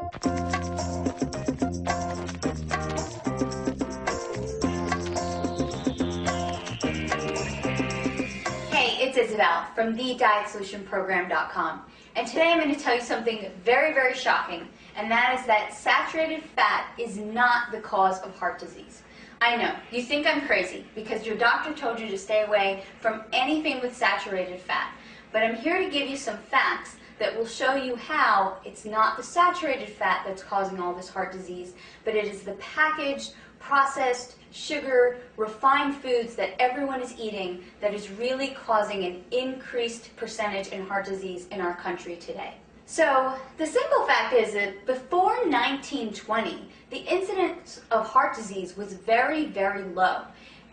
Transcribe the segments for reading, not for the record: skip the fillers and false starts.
Hey, it's Isabel from thedietsolutionprogram.com, and today I'm going to tell you something very, very shocking, and that is that saturated fat is not the cause of heart disease. I know, you think I'm crazy because your doctor told you to stay away from anything with saturated fat, but I'm here to give you some facts that will show you how it's not the saturated fat that's causing all this heart disease, but it is the packaged, processed, sugar, refined foods that everyone is eating that is really causing an increased percentage in heart disease in our country today. So the simple fact is that before 1920, the incidence of heart disease was very, very low.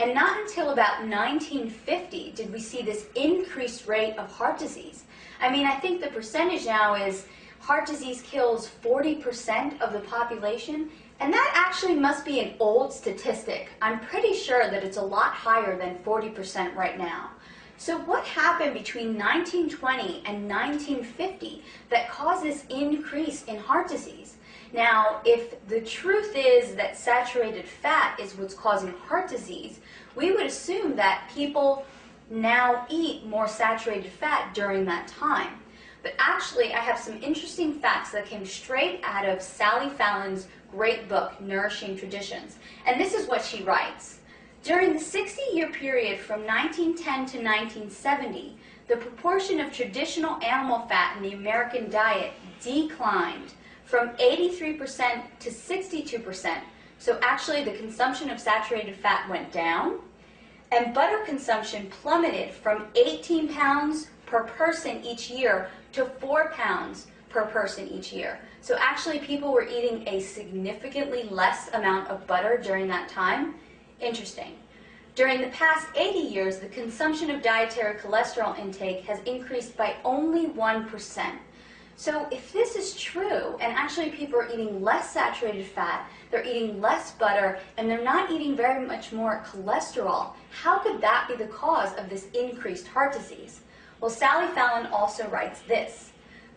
And not until about 1950 did we see this increased rate of heart disease. I mean, I think the percentage now is heart disease kills 40% of the population, and that actually must be an old statistic. I'm pretty sure that it's a lot higher than 40% right now. So what happened between 1920 and 1950 that caused this increase in heart disease? Now, if the truth is that saturated fat is what's causing heart disease, we would assume that people now eat more saturated fat during that time. But actually, I have some interesting facts that came straight out of Sally Fallon's great book, Nourishing Traditions. And this is what she writes. During the 60-year period from 1910 to 1970, the proportion of traditional animal fat in the American diet declined from 83% to 62%. So actually, the consumption of saturated fat went down, and butter consumption plummeted from 18 pounds per person each year to 4 pounds per person each year. So actually people were eating a significantly less amount of butter during that time. Interesting. During the past 80 years, the consumption of dietary cholesterol intake has increased by only 1%. So if this is true, and actually people are eating less saturated fat, they're eating less butter, and they're not eating very much more cholesterol, how could that be the cause of this increased heart disease? Well, Sally Fallon also writes this.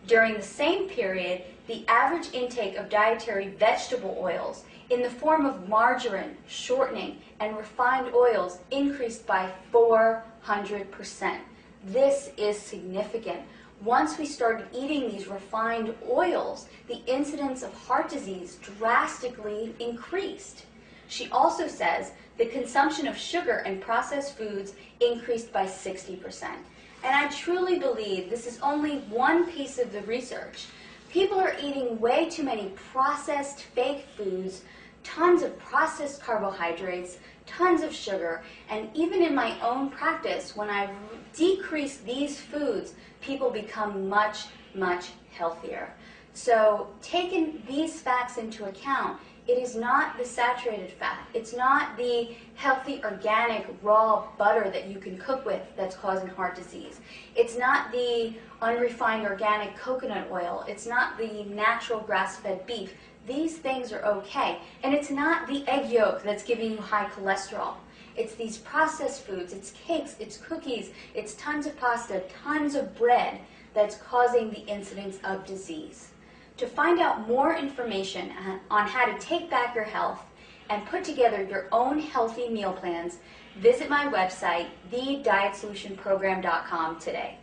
During the same period, the average intake of dietary vegetable oils in the form of margarine, shortening, and refined oils increased by 400%. This is significant. Once we started eating these refined oils, the incidence of heart disease drastically increased. She also says the consumption of sugar and processed foods increased by 60%. And I truly believe this is only one piece of the research. People are eating way too many processed fake foods, tons of processed carbohydrates, tons of sugar, and even in my own practice, when I've decreased these foods, people become much, much healthier. So taking these facts into account, it is not the saturated fat. It's not the healthy, organic, raw butter that you can cook with that's causing heart disease. It's not the unrefined organic coconut oil. It's not the natural grass-fed beef. These things are okay. And it's not the egg yolk that's giving you high cholesterol. It's these processed foods, it's cakes, it's cookies, it's tons of pasta, tons of bread that's causing the incidence of disease. To find out more information on how to take back your health and put together your own healthy meal plans, visit my website, thedietsolutionprogram.com today.